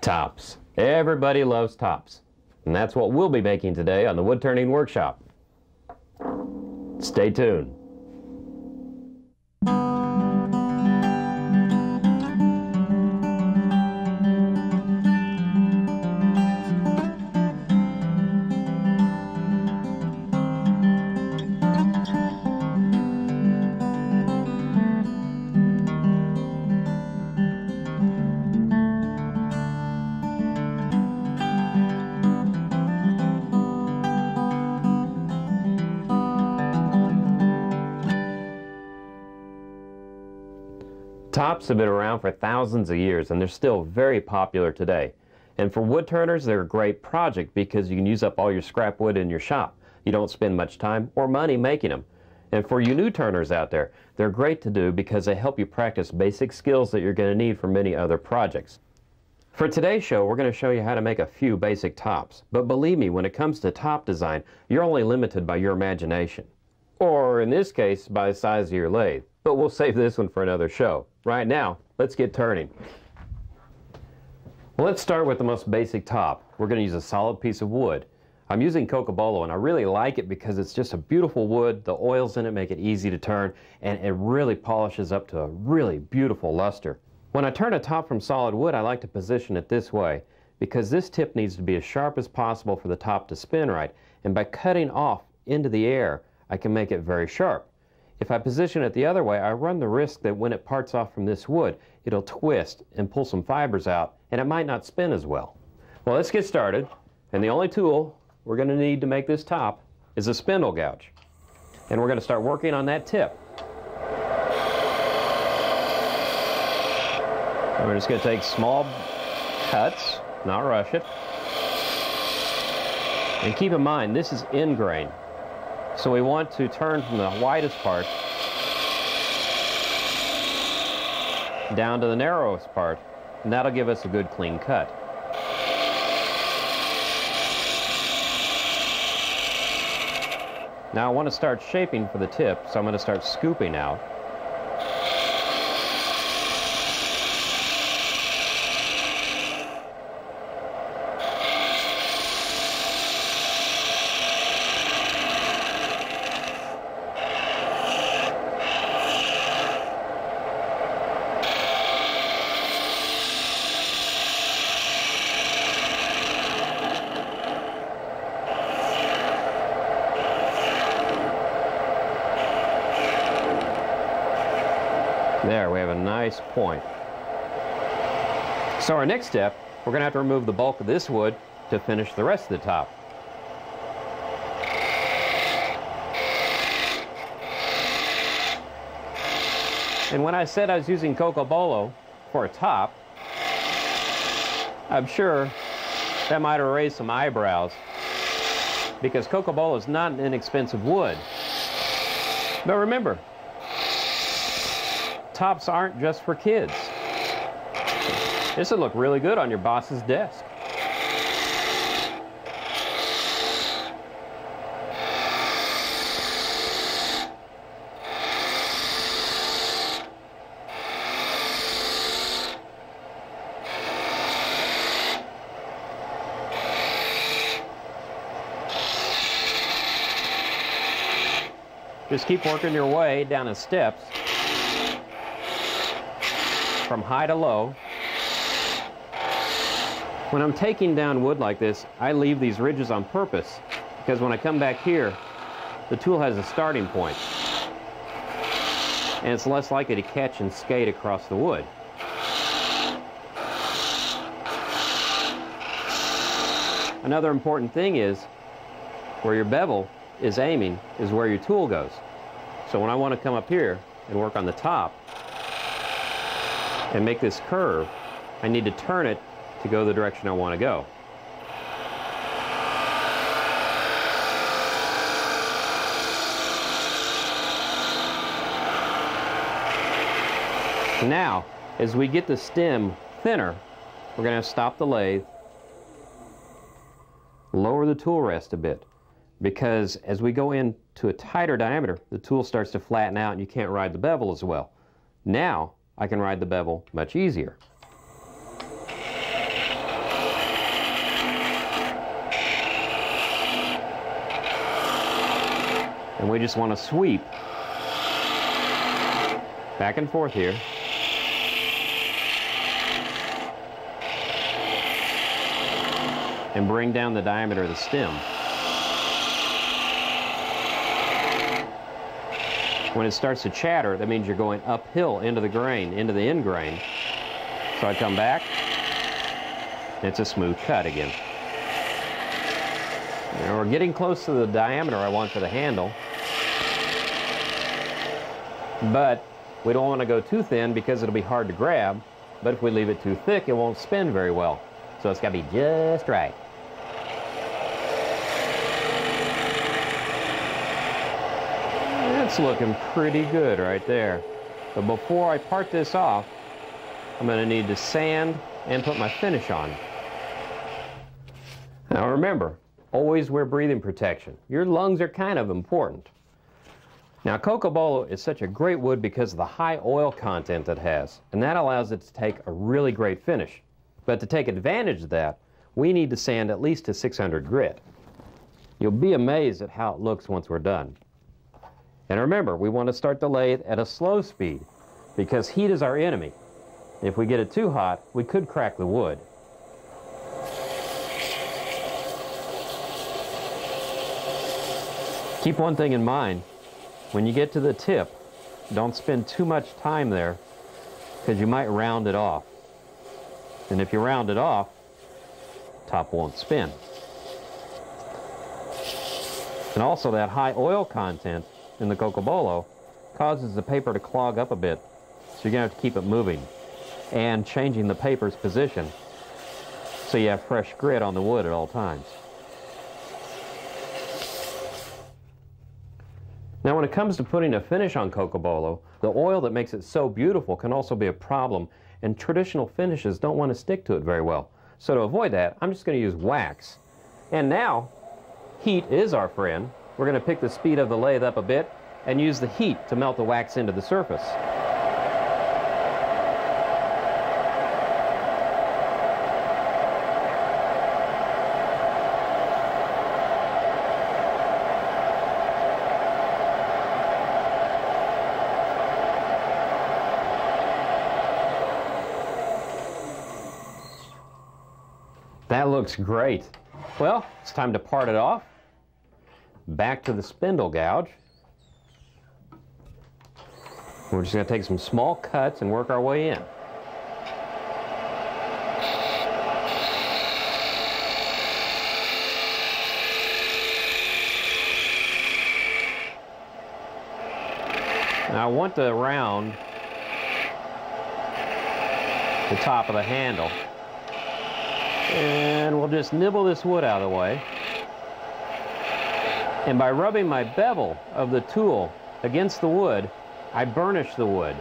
Tops. Everybody loves tops. And that's what we'll be making today on the Woodturning Workshop. Stay tuned. Tops have been around for thousands of years and they're still very popular today. And for wood turners, they're a great project because you can use up all your scrap wood in your shop. You don't spend much time or money making them. And for you new turners out there, they're great to do because they help you practice basic skills that you're going to need for many other projects. For today's show, we're going to show you how to make a few basic tops. But believe me, when it comes to top design, you're only limited by your imagination. Or in this case, by the size of your lathe. But we'll save this one for another show. Right now, let's get turning. Well, let's start with the most basic top. We're going to use a solid piece of wood. I'm using cocobolo, and I really like it because it's just a beautiful wood. The oils in it make it easy to turn, and it really polishes up to a really beautiful luster. When I turn a top from solid wood, I like to position it this way because this tip needs to be as sharp as possible for the top to spin right, and by cutting off into the air, I can make it very sharp. If I position it the other way, I run the risk that when it parts off from this wood, it'll twist and pull some fibers out, and it might not spin as well. Well, let's get started. And the only tool we're going to need to make this top is a spindle gouge. And we're going to start working on that tip. And we're just going to take small cuts, not rush it. And keep in mind, this is end grain. So we want to turn from the widest part down to the narrowest part, and that'll give us a good clean cut. Now I want to start shaping for the tip, so I'm going to start scooping out. There, we have a nice point. So our next step, we're going to have to remove the bulk of this wood to finish the rest of the top. And when I said I was using cocobolo for a top, I'm sure that might have raised some eyebrows because cocobolo is not an inexpensive wood. But remember, tops aren't just for kids. This would look really good on your boss's desk. Just keep working your way down the steps from high to low. When I'm taking down wood like this, I leave these ridges on purpose because when I come back here, the tool has a starting point and it's less likely to catch and skate across the wood. Another important thing is where your bevel is aiming is where your tool goes. So when I want to come up here and work on the top and make this curve, I need to turn it to go the direction I want to go. Now, as we get the stem thinner, we're going to stop the lathe, lower the tool rest a bit, because as we go into a tighter diameter, the tool starts to flatten out and you can't ride the bevel as well. Now, I can ride the bevel much easier. we just want to sweep back and forth here. And bring down the diameter of the stem. When it starts to chatter, that means you're going uphill into the grain, into the end grain. So I come back, it's a smooth cut again. Now we're getting close to the diameter I want for the handle, but we don't want to go too thin because it'll be hard to grab, but if we leave it too thick, it won't spin very well. So it's got to be just right. It's looking pretty good right there. But before I part this off, I'm going to need to sand and put my finish on. Now remember, always wear breathing protection. Your lungs are kind of important. Now cocobolo is such a great wood because of the high oil content it has, and that allows it to take a really great finish. But to take advantage of that, we need to sand at least to 600 grit. You'll be amazed at how it looks once we're done. And remember, we want to start the lathe at a slow speed because heat is our enemy. If we get it too hot, we could crack the wood. Keep one thing in mind. When you get to the tip, don't spend too much time there because you might round it off. And if you round it off, top won't spin. And also that high oil content in the cocobolo causes the paper to clog up a bit. So you're going to have to keep it moving and changing the paper's position so you have fresh grit on the wood at all times. Now when it comes to putting a finish on cocobolo, the oil that makes it so beautiful can also be a problem, and traditional finishes don't want to stick to it very well. So to avoid that, I'm just going to use wax. And now, heat is our friend. We're going to pick the speed of the lathe up a bit and use the heat to melt the wax into the surface. That looks great. Well, it's time to part it off. Back to the spindle gouge. We're just going to take some small cuts and work our way in. Now I want to round the top of the handle. And we'll just nibble this wood out of the way. And by rubbing my bevel of the tool against the wood, I burnish the wood.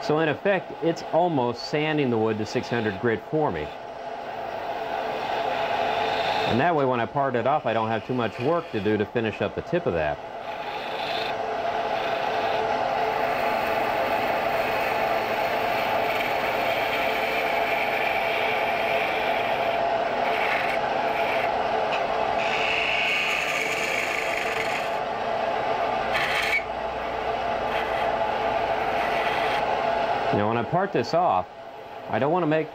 So in effect, it's almost sanding the wood to 600 grit for me. And that way when I part it off, I don't have too much work to do to finish up the tip of that. Now when I part this off, I don't want to make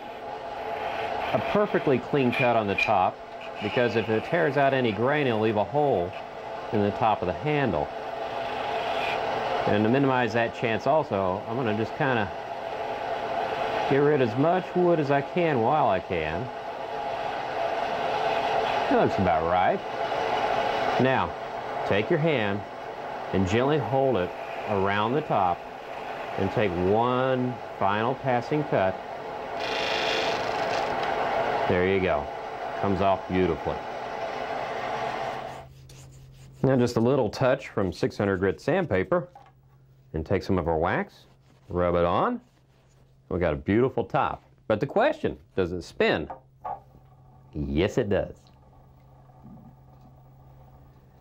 a perfectly clean cut on the top, because if it tears out any grain, it'll leave a hole in the top of the handle. And to minimize that chance also, I'm going to just kind of get rid of as much wood as I can while I can. That looks about right. Now, take your hand and gently hold it around the top and take one final passing cut. There you go. Comes off beautifully. Now just a little touch from 600 grit sandpaper, and take some of our wax, rub it on. We got a beautiful top. But the question, does it spin? Yes, it does.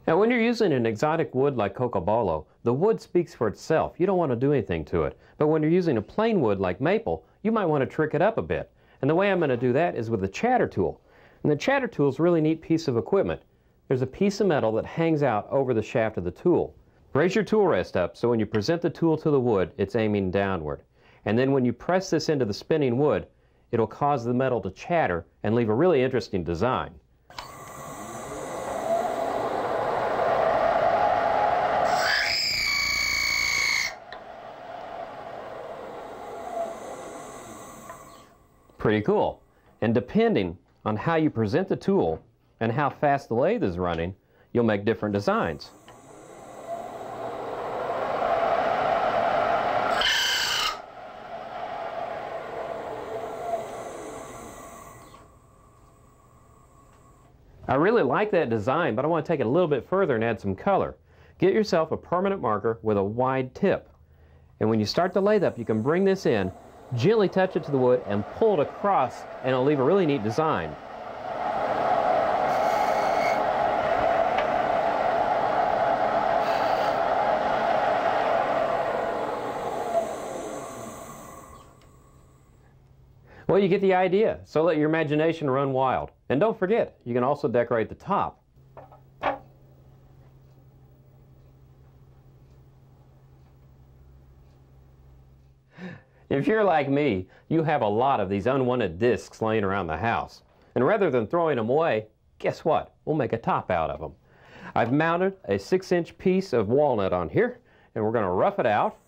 Now when you're using an exotic wood like cocobolo, the wood speaks for itself. You don't want to do anything to it. But when you're using a plain wood like maple, you might want to trick it up a bit. And the way I'm going to do that is with a chatter tool. And the chatter tool is a really neat piece of equipment. There's a piece of metal that hangs out over the shaft of the tool. Raise your tool rest up so when you present the tool to the wood, it's aiming downward. And then when you press this into the spinning wood, it'll cause the metal to chatter and leave a really interesting design. Pretty cool. And depending on how you present the tool and how fast the lathe is running, you'll make different designs. I really like that design, but I want to take it a little bit further and add some color. Get yourself a permanent marker with a wide tip. And when you start the lathe up, you can bring this in, gently touch it to the wood, and pull it across, and it'll leave a really neat design. Well, you get the idea, so let your imagination run wild. And don't forget, you can also decorate the top. If you're like me, you have a lot of these unwanted discs laying around the house. And rather than throwing them away, guess what? We'll make a top out of them. I've mounted a 6-inch piece of walnut on here, and we're going to rough it out.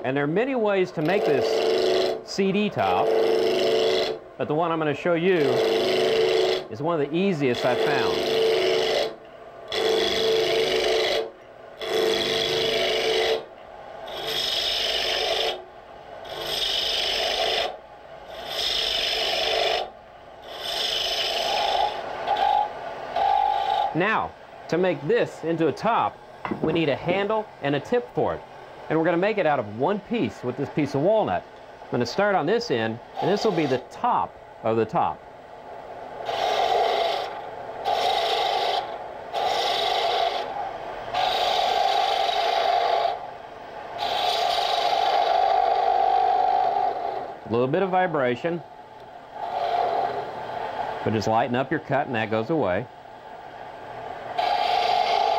And there are many ways to make this CD top, but the one I'm going to show you is one of the easiest I've found. Now, to make this into a top, we need a handle and a tip for it. And we're going to make it out of one piece with this piece of walnut. I'm going to start on this end, and this will be the top of the top. A little bit of vibration, but just lighten up your cut and that goes away.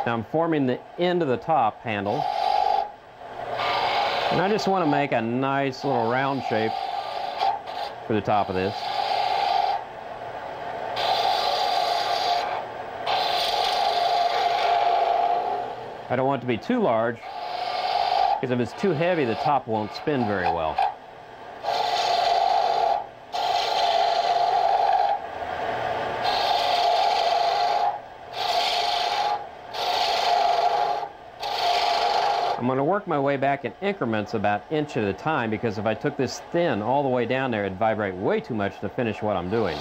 Now I'm forming the end of the top handle. And I just want to make a nice little round shape for the top of this. I don't want it to be too large, because if it's too heavy, the top won't spin very well. I'm going to work my way back in increments about an inch at a time, because if I took this thin all the way down there, it'd vibrate way too much to finish what I'm doing.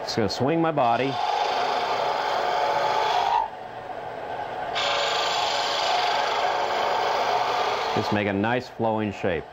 Just going to swing my body. Just make a nice flowing shape.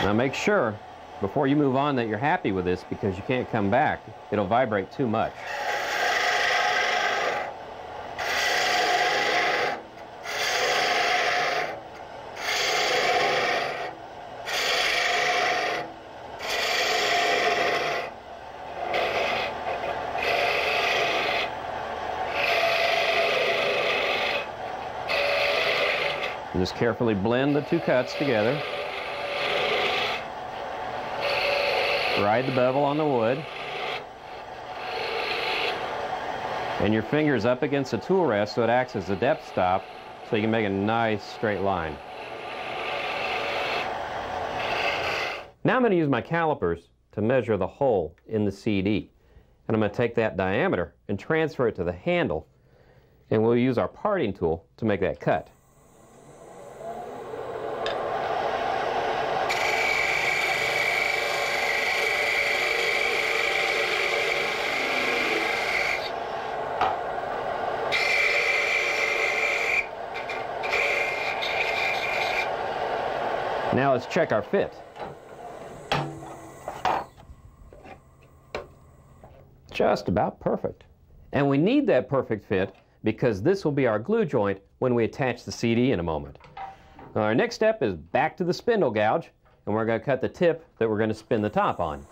Now make sure, before you move on, that you're happy with this, because you can't come back. It'll vibrate too much. And just carefully blend the two cuts together. Ride the bevel on the wood, and your fingers up against the tool rest so it acts as a depth stop, so you can make a nice straight line. Now I'm going to use my calipers to measure the hole in the CD. And I'm going to take that diameter and transfer it to the handle, and we'll use our parting tool to make that cut. Now let's check our fit. Just about perfect. And we need that perfect fit because this will be our glue joint when we attach the CD in a moment. Our next step is back to the spindle gouge, and we're going to cut the tip that we're going to spin the top on.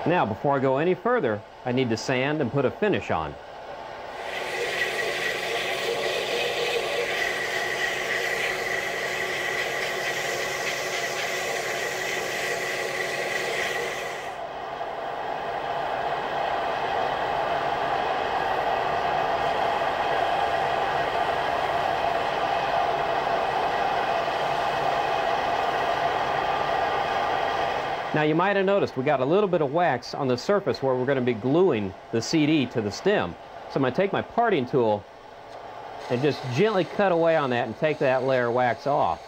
Now, before I go any further, I need to sand and put a finish on. Now you might have noticed we got a little bit of wax on the surface where we're going to be gluing the CD to the stem. So I'm going to take my parting tool and just gently cut away on that and take that layer of wax off.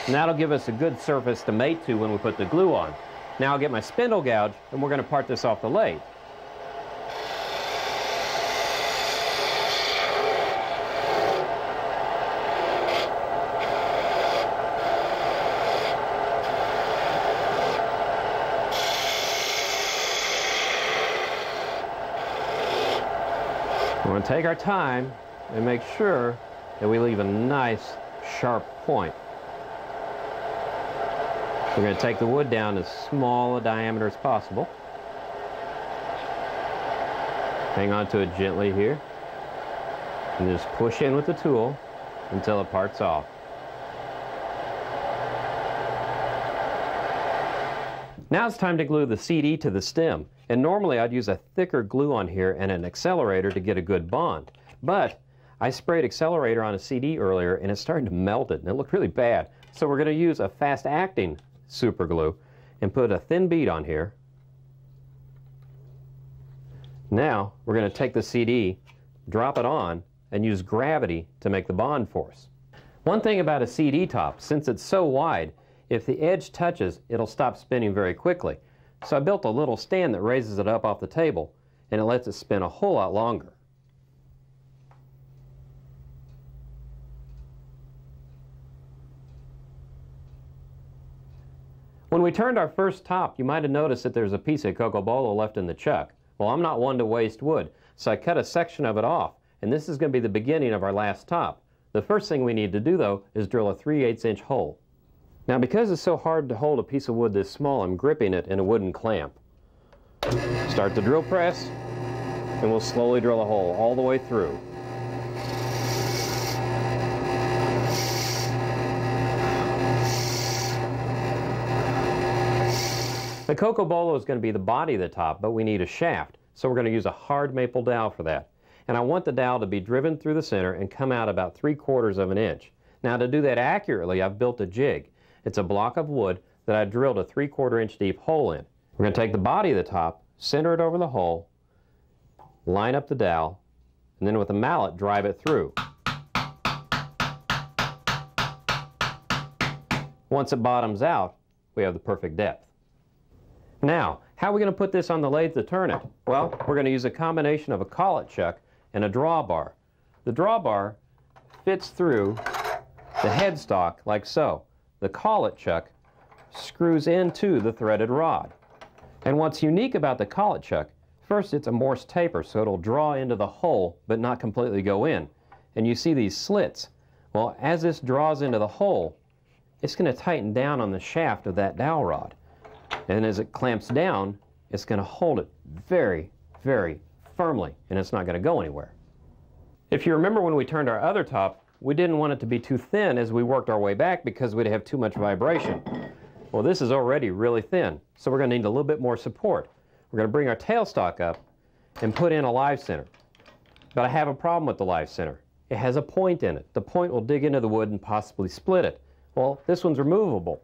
And that'll give us a good surface to mate to when we put the glue on. Now I'll get my spindle gouge and we're going to part this off the lathe. We're going to take our time and make sure that we leave a nice sharp point. We're going to take the wood down as small a diameter as possible. Hang on to it gently here and just push in with the tool until it parts off. Now it's time to glue the CD to the stem, and normally I'd use a thicker glue on here and an accelerator to get a good bond. But I sprayed accelerator on a CD earlier and it's starting to melt it and it looked really bad. So we're going to use a fast-acting super glue and put a thin bead on here. Now we're going to take the CD, drop it on, and use gravity to make the bond force. One thing about a CD top, since it's so wide, if the edge touches, it'll stop spinning very quickly. So I built a little stand that raises it up off the table, and it lets it spin a whole lot longer. When we turned our first top, you might have noticed that there's a piece of cocobolo left in the chuck. Well, I'm not one to waste wood, so I cut a section of it off, and this is going to be the beginning of our last top. The first thing we need to do, though, is drill a 3/8" hole. Now, because it's so hard to hold a piece of wood this small, I'm gripping it in a wooden clamp. Start the drill press, and we'll slowly drill a hole all the way through. The cocobolo is going to be the body of the top, but we need a shaft, so we're going to use a hard maple dowel for that. And I want the dowel to be driven through the center and come out about 3/4 of an inch. Now, to do that accurately, I've built a jig. It's a block of wood that I drilled a 3/4 inch deep hole in. We're going to take the body of the top, center it over the hole, line up the dowel, and then with a mallet drive it through. Once it bottoms out, we have the perfect depth. Now, how are we going to put this on the lathe to turn it? Well, we're going to use a combination of a collet chuck and a drawbar. The drawbar fits through the headstock like so. The collet chuck screws into the threaded rod. And what's unique about the collet chuck, first it's a Morse taper, so it'll draw into the hole but not completely go in. And you see these slits. Well, as this draws into the hole, it's going to tighten down on the shaft of that dowel rod. And as it clamps down, it's going to hold it very, very firmly, and it's not going to go anywhere. If you remember when we turned our other top, we didn't want it to be too thin as we worked our way back because we'd have too much vibration. Well, this is already really thin, so we're going to need a little bit more support. We're going to bring our tailstock up and put in a live center. But I have a problem with the live center. It has a point in it. The point will dig into the wood and possibly split it. Well, this one's removable.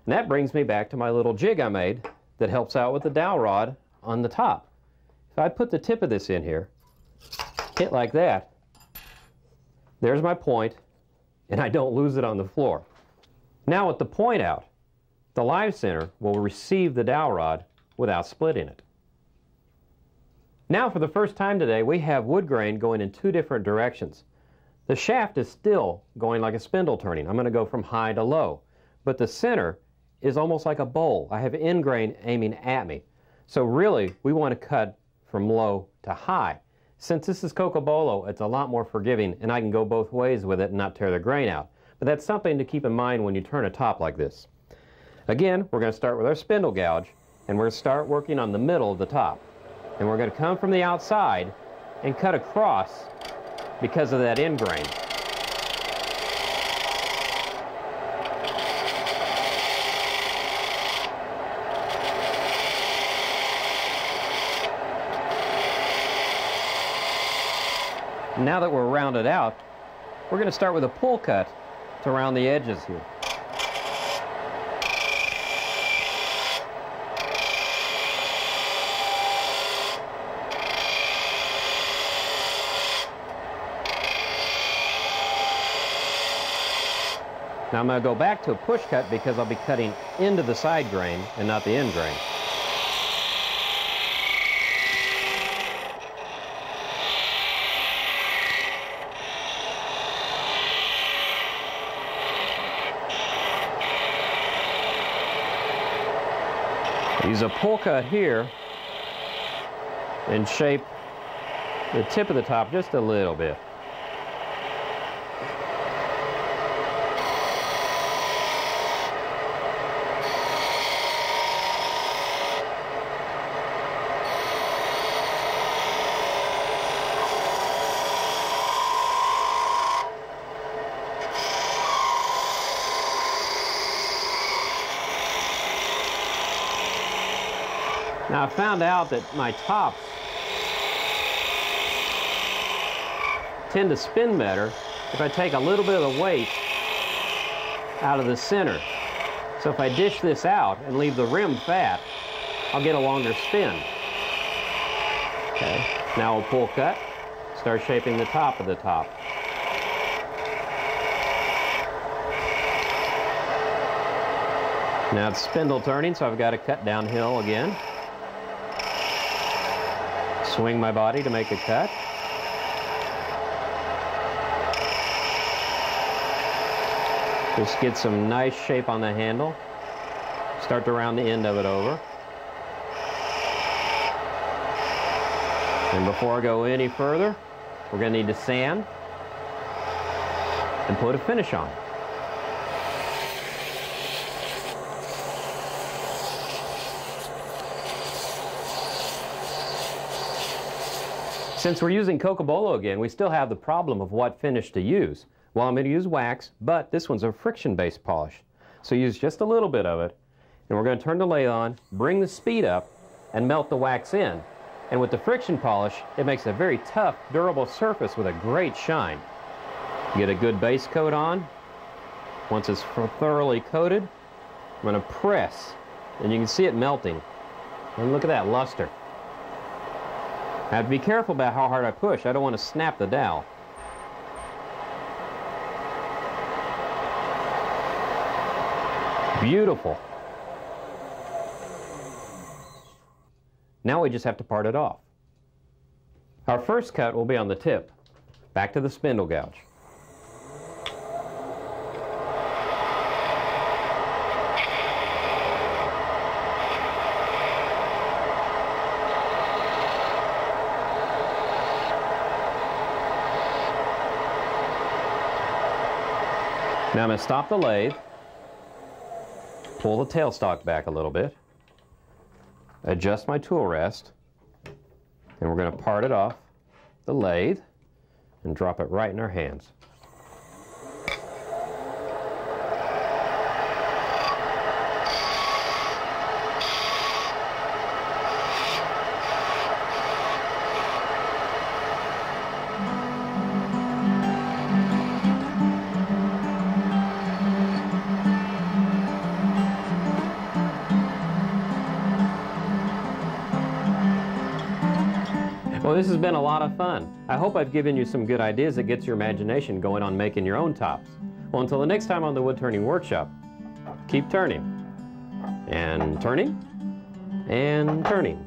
And that brings me back to my little jig I made that helps out with the dowel rod on the top. If I put the tip of this in here, hit like that, there's my point, and I don't lose it on the floor. Now with the point out, the live center will receive the dowel rod without splitting it. Now for the first time today, we have wood grain going in two different directions. The shaft is still going like a spindle turning. I'm going to go from high to low. But the center is almost like a bowl. I have end grain aiming at me. So really, we want to cut from low to high. Since this is Cocobolo, it's a lot more forgiving, and I can go both ways with it and not tear the grain out. But that's something to keep in mind when you turn a top like this. Again, we're going to start with our spindle gouge, and we're going to start working on the middle of the top. And we're going to come from the outside and cut across because of that end grain. Now that we're rounded out, we're going to start with a pull cut to round the edges here. Now I'm going to go back to a push cut because I'll be cutting into the side grain and not the end grain. Use a pull cut here and shape the tip of the top just a little bit. Now I found out that my tops tend to spin better if I take a little bit of the weight out of the center. So if I dish this out and leave the rim fat, I'll get a longer spin. Okay, now we'll pull cut, start shaping the top of the top. Now it's spindle turning, so I've got to cut downhill again. Swing my body to make a cut. Just get some nice shape on the handle. Start to round the end of it over. And before I go any further, we're going to need to sand and put a finish on. Since we're using Cocobolo again, we still have the problem of what finish to use. Well, I'm going to use wax, but this one's a friction-based polish. So use just a little bit of it, and we're going to turn the lathe on, bring the speed up, and melt the wax in. And with the friction polish, it makes a very tough, durable surface with a great shine. Get a good base coat on. Once it's thoroughly coated, I'm going to press, and you can see it melting. And look at that luster. I have to be careful about how hard I push. I don't want to snap the dowel. Beautiful. Now we just have to part it off. Our first cut will be on the tip. Back to the spindle gouge. Now I'm going to stop the lathe, pull the tailstock back a little bit, adjust my tool rest, and we're going to part it off the lathe and drop it right in our hands. Well, this has been a lot of fun. I hope I've given you some good ideas that gets your imagination going on making your own tops. Well, until the next time on the Woodturning Workshop, keep turning, and turning, and turning.